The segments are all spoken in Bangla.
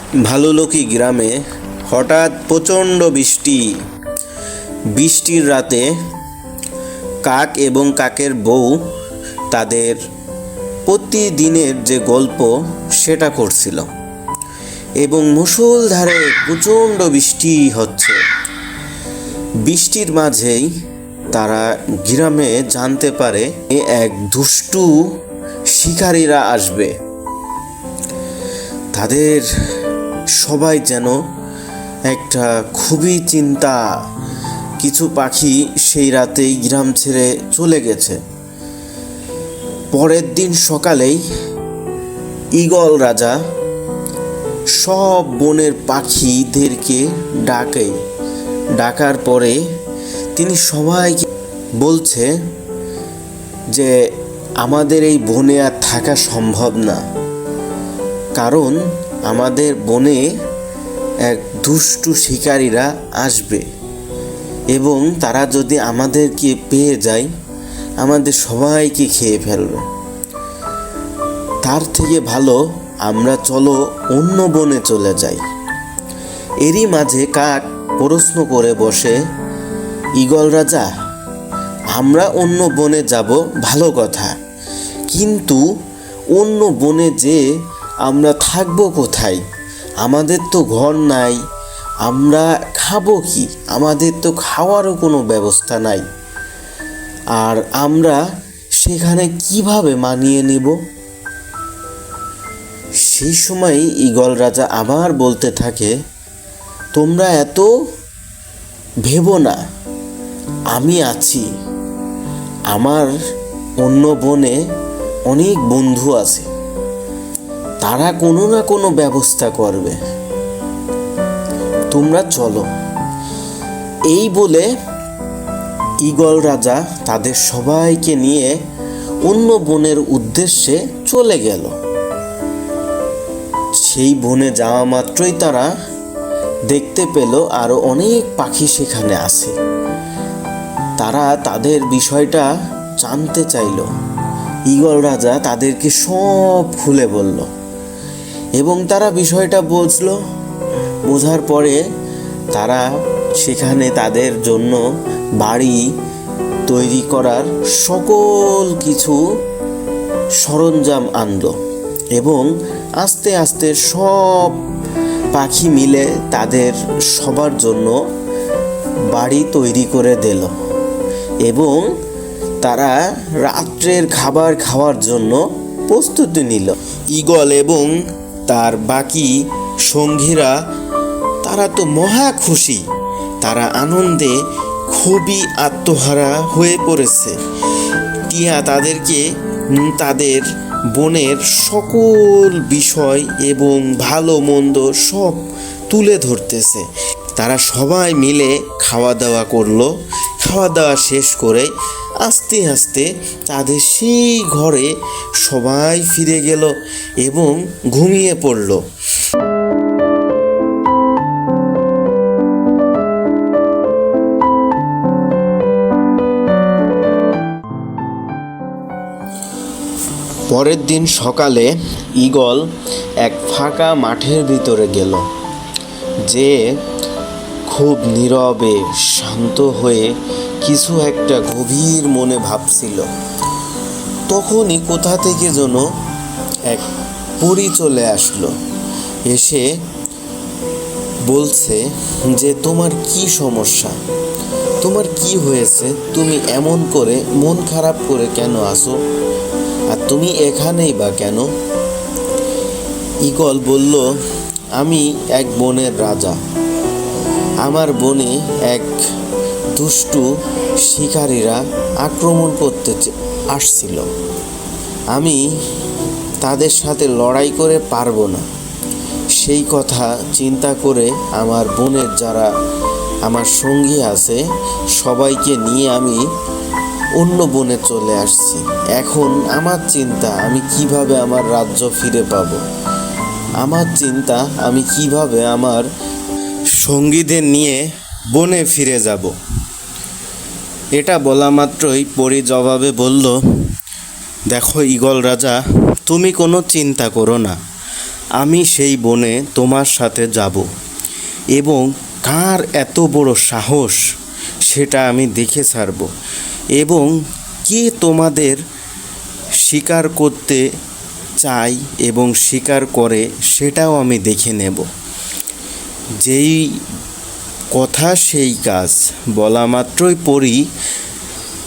ভালুলুকি গ্রামে হঠাৎ প্রচণ্ড বৃষ্টির রাতে কাক এবং কাকের বউ তাদের প্রতিদিনের যে গল্প সেটা করছিল এবং মুষলধারে প্রচণ্ড বৃষ্টি হচ্ছে। বৃষ্টির মাঝেই তারা গ্রামে জানতে পারে এক দুষ্টু শিকারীরা আসবে। তাদের সবাই যেন একটা খুবই চিন্তা। কিছু পাখি সেই রাতেই গ্রাম ছেড়ে চলে গেছে। পরের দিন সকালেই ঈগল রাজা সব বনের পাখিদেরকে ডাকার পরে তিনি সবাইকে বলছে যে আমাদের এই বনে আর থাকা সম্ভব না, কারণ আমাদের বনে এক দুষ্টু শিকারীরা আসবে এবং তারা যদি আমাদেরকে পেয়ে যায় আমাদের সবাইকে খেয়ে ফেলবে। তার থেকে ভালো আমরা চলো অন্য বনে চলে যাই। এরই মাঝে কাক প্রশ্ন করে বসে, ঈগল রাজা, আমরা অন্য বনে যাব ভালো কথা, কিন্তু অন্য বনে যে আমরা থাকবো কোথায়? আমাদের তো ঘর নাই, আমরা খাবো কি? আমাদের তো খাওয়ারও কোনো ব্যবস্থা নাই, আর আমরা সেখানে কিভাবে মানিয়ে নিব? সেই সময় ঈগল রাজা আবার বলতে থাকে, তোমরা এত ভেবো না, আমি আছি। আমার অন্য বনে অনেক বন্ধু আছে, তারা কোনো না কোনো ব্যবস্থা করবে, তোমরা চলো। এই বলে ঈগল রাজা তাদের সবাইকে নিয়ে অন্য বনের উদ্দেশ্যে চলে গেল। সেই বনে যাওয়া মাত্রই তারা দেখতে পেল আরো অনেক পাখি সেখানে আছে। তারা তাদের বিষয়টা জানতে চাইল। ঈগল রাজা তাদেরকে সব খুলে বলল এবং তারা বিষয়টা বোঝার পরে তারা সেখানে তাদের জন্য বাড়ি তৈরি করার সকল কিছু সরঞ্জাম আনলো এবং আস্তে আস্তে সব পাখি মিলে তাদের সবার জন্য বাড়ি তৈরি করে দিল এবং তারা রাত্রের খাবার খাওয়ার জন্য প্রস্তুতি নিল। ঈগল এবং তার বাকি সঙ্গীরা তারা তো মহা খুশি, তারা আনন্দে খুবই আত্মহারা হয়ে পড়েছে। টিয়া তাদেরকে তাদের বনের সকল বিষয় এবং ভালো মন্দ সব তুলে ধরতেছে। তারা সবাই মিলে খাওয়া দাওয়া করলো। খাওয়া দাওয়া শেষ করে আস্তে আস্তে তাদের সেই ঘরে সবাই ফিরে গেল এবং ঘুমিয়ে পড়ল। পরের দিন সকালে ঈগল এক ফাঁকা মাঠের ভিতরে গেল, যে খুব নীরবে শান্ত হয়ে কিছু একটা গভীর মনে ভাবছিল। তখনই কোথা থেকে যেন এক পরী চলে আসলো, এসে বলছে যে তোমার কি সমস্যা, তোমার কি হয়েছে, তুমি এমন করে মন খারাপ করে কেন আসো, আর তুমি এখানেই বা কেন? ঈগল বলল, আমি এক বনের রাজা, আমার বনে এক দুষ্টু শিকারীরা আক্রমণ করতে আসছিল, আমি তাদের সাথে লড়াই করে পারবো না। সেই কথা চিন্তা করে আমার বনের যারা আমার সঙ্গী আছে সবাইকে নিয়ে আমি অন্য বনে চলে আসছি। এখন আমার চিন্তা, আমি কিভাবে আমার রাজ্য ফিরে পাব, আমার চিন্তা আমি কিভাবে আমার সঙ্গীদের নিয়ে বনে ফিরে যাব। এটা বলা মাত্রই পরী জবাবে বলল, দেখো ঈগল রাজা, তুমি কোনো চিন্তা করো না, আমি সেই বনে তোমার সাথে যাব এবং কার এত বড় সাহস সেটা আমি দেখে ছাড়ব এবং কে তোমাদের শিকার করতে চাই এবং শিকার করে সেটাও আমি দেখে নেব। যেই কথা সেই কাজ বলা মাত্রই পরী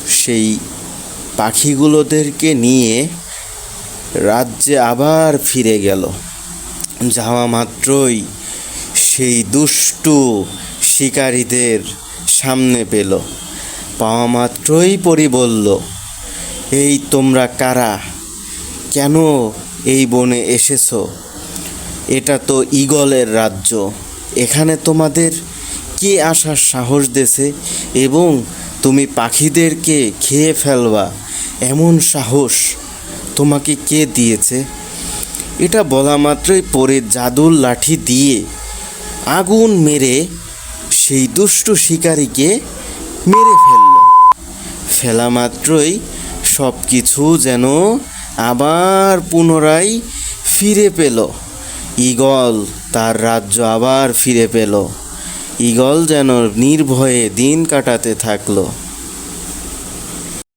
সেই পাখিগুলোদেরকে নিয়ে রাজ্যে আবার ফিরে গেল। যাওয়া মাত্রই সেই দুষ্টু শিকারীদের সামনে পেল। পাওয়া মাত্রই পরী বলল, এই তোমরা কারা? কেন এই বনে এসেছো? এটা তো ঈগলের রাজ্য, এখানে তোমাদের কে আসার সাহস দেছে এবং তুমি পাখিদেরকে খেয়ে ফেলবা এমন সাহস তোমাকে কে দিয়েছে? এটা বলা মাত্রই পরে জাদুর লাঠি দিয়ে আগুন মেরে সেই দুষ্টু শিকারীকে মেরে ফেলা মাত্রই সব কিছু যেন আবার পুনরায় ফিরে পেল। ঈগল তার রাজ্য আবার ফিরে পেল। ঈগল যেন নির্ভয়ে দিন কাটাতে থাকলো।